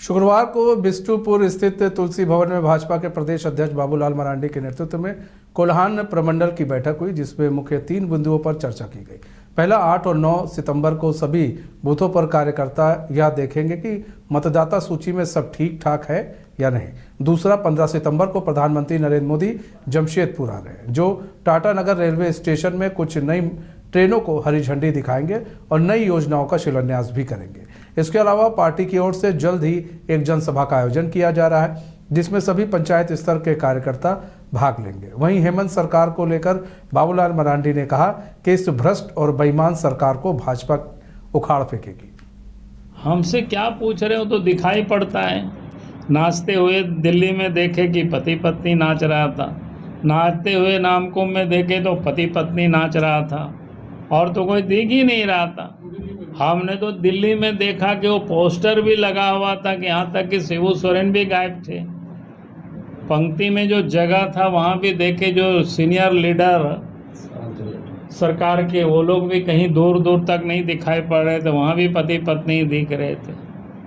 शुक्रवार को बिष्टुपुर स्थित तुलसी भवन में भाजपा के प्रदेश अध्यक्ष बाबूलाल मरांडी के नेतृत्व में कोल्हान प्रमंडल की बैठक हुई, जिसमें मुख्य 3 बिंदुओं पर चर्चा की गई। पहला 8 और 9 सितंबर को सभी बूथों पर कार्यकर्ता यह देखेंगे कि मतदाता सूची में सब ठीक ठाक है या नहीं। दूसरा 15 सितंबर को प्रधानमंत्री नरेंद्र मोदी जमशेदपुर आ रहे हैं, जो टाटा नगर रेलवे स्टेशन में कुछ नई ट्रेनों को हरी झंडी दिखाएंगे और नई योजनाओं का शिलान्यास भी करेंगे। इसके अलावा पार्टी की ओर से जल्द ही एक जनसभा का आयोजन किया जा रहा है, जिसमें सभी पंचायत स्तर के कार्यकर्ता भाग लेंगे। वहीं हेमंत सरकार को लेकर बाबूलाल मरांडी ने कहा कि इस भ्रष्ट और बेईमान सरकार को भाजपा उखाड़ फेंकेगी। हमसे क्या पूछ रहे हो तो दिखाई पड़ता है। नाचते हुए दिल्ली में देखे कि पति पत्नी नाच रहा था, नाचते हुए नामकुंभ में देखे तो पति पत्नी नाच रहा था, और तो कोई दिख ही नहीं रहा था। हमने तो दिल्ली में देखा कि वो पोस्टर भी लगा हुआ था कि यहाँ तक कि शिबू सोरेन भी गायब थे। पंक्ति में जो जगह था वहाँ भी देखे, जो सीनियर लीडर सरकार के वो लोग भी कहीं दूर दूर तक नहीं दिखाई पड़ रहे थे, वहाँ भी पति पत्नी दिख रहे थे।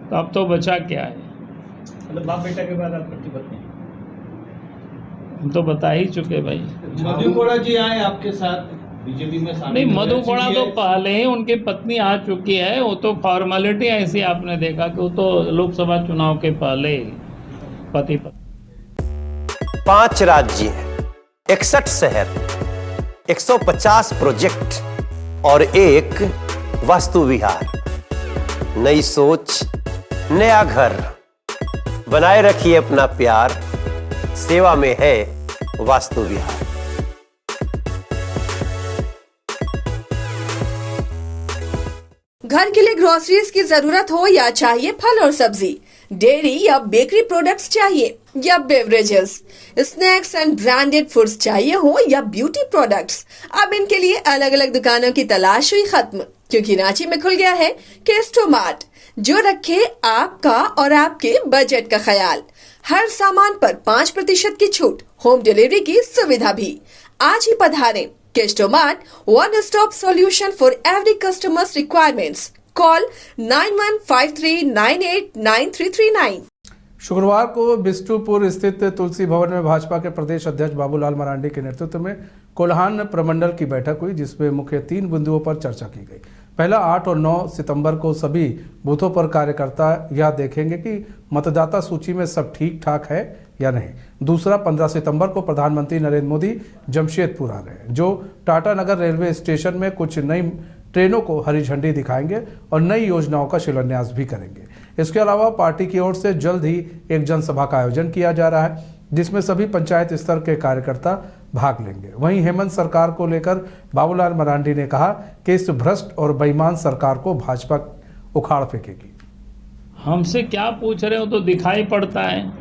तो अब तो बचा क्या है? मतलब बाप बेटा के बाद आप पति पत्नी हम तो बता ही चुके भाई। मधु कोड़ा जी आए आपके साथ बीजेपी में शामिल? नहीं, मधु कोड़ा तो पहले ही उनकी पत्नी आ चुकी है। वो तो फॉर्मेलिटी ऐसी आपने देखा कि वो तो लोकसभा चुनाव के पहले पति पत्नी। 5 राज्य, 61 शहर, 150 प्रोजेक्ट और एक वास्तु विहार। नई सोच, नया घर। बनाए रखिए अपना प्यार, सेवा में है वास्तु विहार। घर के लिए ग्रोसरीज की जरूरत हो या चाहिए फल और सब्जी, डेयरी या बेकरी प्रोडक्ट्स चाहिए या beverages, snacks and branded foods चाहिए हो या ब्यूटी प्रोडक्ट्स, अब इनके लिए अलग अलग दुकानों की तलाश हुई खत्म, क्योंकि रांची में खुल गया है केस्टो मार्ट, जो रखे आपका और आपके बजट का ख्याल। हर सामान पर 5% की छूट, होम डिलीवरी की सुविधा भी। आज ही पधारें। Kesto Mart, one stop solution for every customer's requirements. Call 9153989339। शुक्रवार को बिष्टुपुर स्थित तुलसी भवन में भाजपा के प्रदेश अध्यक्ष बाबूलाल मरांडी के नेतृत्व में कोल्हान प्रमंडल की बैठक हुई, जिसमें मुख्य 3 बिंदुओं पर चर्चा की गई। पहला 8 और 9 सितंबर को सभी बूथों पर कार्यकर्ता यह देखेंगे कि मतदाता सूची में सब ठीक ठाक है या नहीं। दूसरा 15 सितंबर को प्रधानमंत्री नरेंद्र मोदी जमशेदपुर आ रहे हैं, जो टाटा नगर रेलवे स्टेशन में कुछ नई ट्रेनों को हरी झंडी दिखाएंगे और नई योजनाओं का शिलान्यास भी करेंगे। इसके अलावा पार्टी की ओर से जल्द ही एक जनसभा का आयोजन किया जा रहा है, जिसमें सभी पंचायत स्तर के कार्यकर्ता भाग लेंगे। वहीं हेमंत सरकार को लेकर बाबूलाल मरांडी ने कहा कि इस भ्रष्ट और बेईमान सरकार को भाजपा उखाड़ फेंकेगी। हमसे क्या पूछ रहे हो तो दिखाई पड़ता है।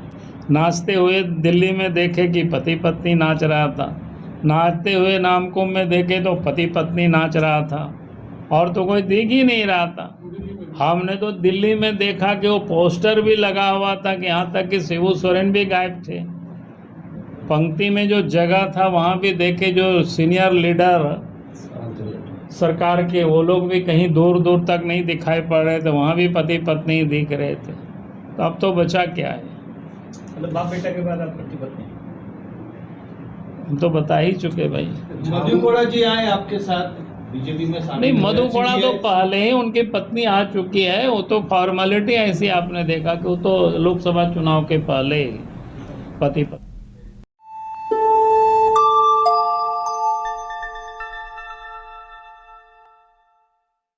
नाचते हुए दिल्ली में देखे कि पति पत्नी नाच रहा था, नाचते हुए नामकुंभ में देखे तो पति पत्नी नाच रहा था, और तो कोई दिख ही नहीं रहा था। हमने तो दिल्ली में देखा कि वो पोस्टर भी लगा हुआ था कि यहाँ तक कि शिबू सोरेन भी गायब थे। पंक्ति में जो जगह था वहाँ भी देखे, जो सीनियर लीडर सरकार के वो लोग भी कहीं दूर दूर तक नहीं दिखाई पड़ रहे थे, वहाँ भी पति पत्नी दिख रहे थे। तो अब तो बचा क्या है? मतलब बाप बेटा के बाद आप पति पत्नी हम तो बता ही चुके भाई। मधु कोड़ा जी आए आपके साथ बीजेपी में शामिल? नहीं, मधु कोड़ा तो पहले ही उनकी पत्नी आ चुकी है। वो तो फॉर्मेलिटी ऐसी आपने देखा कि वो तो लोकसभा चुनाव के पहले पति पत्नी।